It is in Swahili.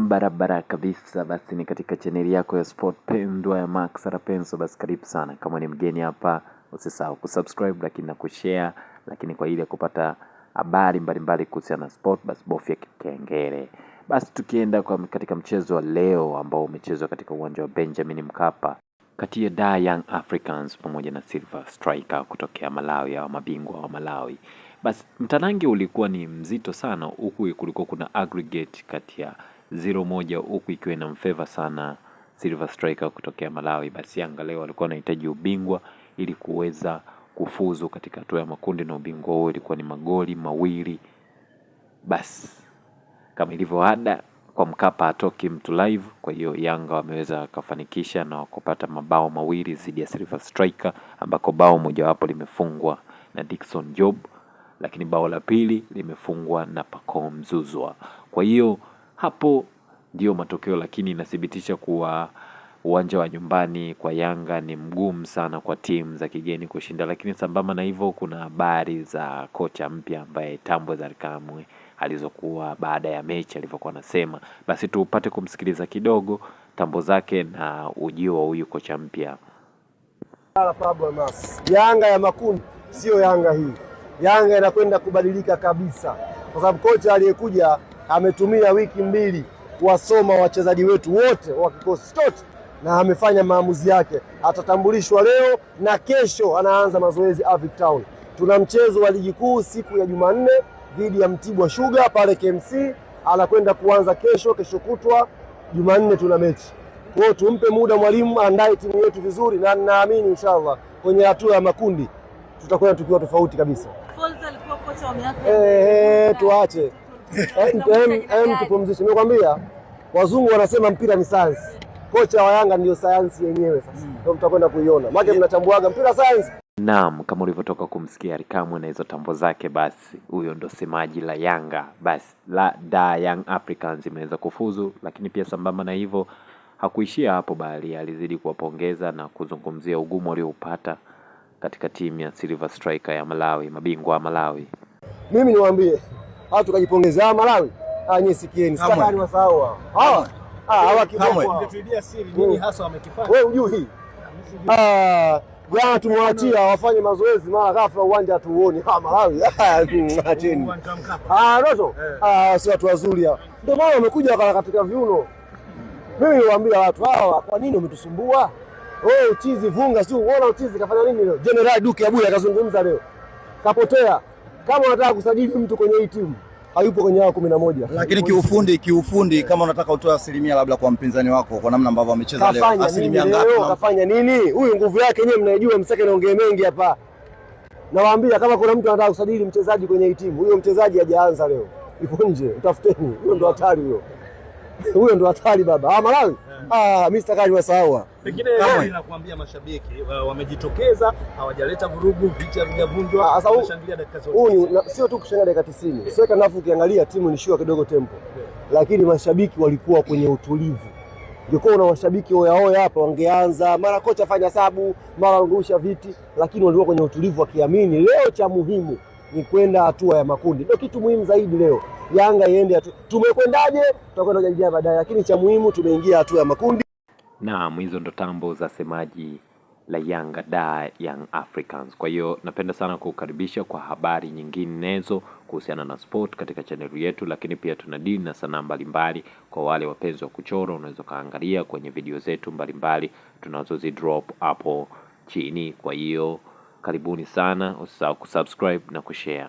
Barabara kabisa. Basi ni katika chaneli yako ya sport pendwa ya Max Arapenso. Basi karibu sana, kama ni mgeni hapa usisahau kusubscribe lakini na kushare, lakini kwa ile kupata habari mbalimbali kuhusiana na sport basi bofya kengele. Basi tukienda katika mchezo wa leo ambao umechezwa katika uwanja wa Benjamin Mkapa kati ya Dar Young Africans pamoja na Silver Striker kutokea Malawi au mabingwa wa Malawi. Basi mtanange ulikuwa ni mzito sana, huku kulikuwa kuna aggregate kati ya 0-1 huku ikiwa ina mfavor sana Silver Striker kutokea Malawi. Basi Yanga leo walikuwa wanahitaji ubingwa ili kuweza kufuzu katika hatua ya makundi, na ubingwa huo ilikuwa ni magoli mawili. Basi kama ilivyo ada kwa Mkapa atoki mtu live, kwa hiyo Yanga wameweza kufanikisha na kupata mabao mawili dhidi ya Silver Striker, ambako bao mojawapo limefungwa na Dickson Job, lakini bao la pili limefungwa na Pacome Zouzoua. Kwa hiyo hapo ndio matokeo, lakini inathibitisha kuwa uwanja wa nyumbani kwa Yanga ni mgumu sana kwa timu za kigeni kushinda. Lakini sambamba na hivyo, kuna habari za kocha mpya ambaye Tambwe Zarikamwe alizokuwa baada ya mechi alivyokuwa anasema. Basi tupate kumsikiliza kidogo tambo zake na ujio wa huyu kocha mpya. Yanga ya makundi sio Yanga hii. Yanga inakwenda kubadilika kabisa, kwa sababu kocha aliyekuja ametumia wiki mbili kuwasoma wachezaji wetu wote wa kikosi chote na amefanya maamuzi yake. Atatambulishwa leo na kesho anaanza mazoezi Avic Town. Tuna mchezo wa ligi kuu siku ya Jumanne dhidi ya Mtibwa Sugar pale KMC, anakwenda kuanza kesho kutwa Jumanne tuna mechi. Kwa hiyo tumpe muda mwalimu andae timu yetu vizuri, na naamini inshallah kwenye hatua ya makundi tutakwenda tukiwa tofauti kabisa. Folz alikuwa kocha wa miaka tuache tupumzishe. Nimekwambia wazungu wanasema mpira ni science. Kocha wa Yanga ndio science yenyewe. Sasa ndio mtakwenda kuiona, maana mnachambuaga mpira science. Naam, kama ulivyotoka kumsikia Alikamwe na hizo tambo zake, basi huyo ndo semaji la Yanga. Basi la Dar Young Africans imeweza kufuzu, lakini pia sambamba na hivyo hakuishia hapo, bali alizidi kuwapongeza na kuzungumzia ugumu alioupata katika timu ya Silver Striker ya Malawi, mabingwa wa Malawi. Mimi niwaambie hao tukajipongeza Malawi, nyie sikieni, sitaka niwasahau hawa kiboko. Ungetuidia siri nini hasa wamekifanya? Wewe hujui? Jana tumewachia wafanye mazoezi, mara ghafla uwanja hatuuoni. Malawi acheni. Roto si watu wazuri hao, ndio maana wamekuja katika viuno. Mimi niwaambia watu hawa, kwa nini umetusumbua? Wewe uchizi vunga, si unaona uchizi kafanya nini leo? General Duke Abuya akazungumza leo, kapotea. Kama unataka kusajili mtu kwenye hii timu hayupo kwenye hao 11. Lakini kiufundi kama unataka utoe asilimia labda kwa mpinzani wako kwa namna ambavyo amecheza leo, asilimia ngapi? Kafanya nini? Huyu nguvu yake yenyewe mnaijua, msake naongee mengi hapa. Nawaambia kama kuna mtu anataka kusajili mchezaji kwenye hii timu, huyo mchezaji hajaanza leo, yupo nje, utafuteni. Huyo ndo hatari huyo. Huyo ndo hatari baba. Malawi. Mimi sitaki wasahau. Pengine ninakuambia mashabiki wamejitokeza, hawajaleta vurugu, vita vijavunjwa, wanashangilia dakika zote. Huyu sio tu kushangilia dakika 90. Sio kanafu, ukiangalia timu ni shua kidogo tempo. Lakini mashabiki walikuwa kwenye utulivu. Ingekuwa na mashabiki hoya hapa wangeanza mara kocha fanya sabu, mara angusha viti, lakini walikuwa kwenye utulivu wakiamini leo cha muhimu ni kwenda hatua ya makundi. Ndio kitu muhimu zaidi leo. Yanga iende tumekwendaje tutakwenda kujadiliana baadaye, lakini cha muhimu tumeingia hatua ya makundi. Naam, hizo ndo tambo za semaji la Yanga Dar Young Africans. Kwa hiyo napenda sana kukaribisha kwa habari nyinginezo kuhusiana na sport katika channel yetu, lakini pia tuna dini na sanaa mbalimbali. Kwa wale wapenzi wa kuchora, unaweza kaangalia kwenye video zetu mbalimbali tunazozi drop hapo chini. Kwa hiyo karibuni sana, usisahau kusubscribe na kushare.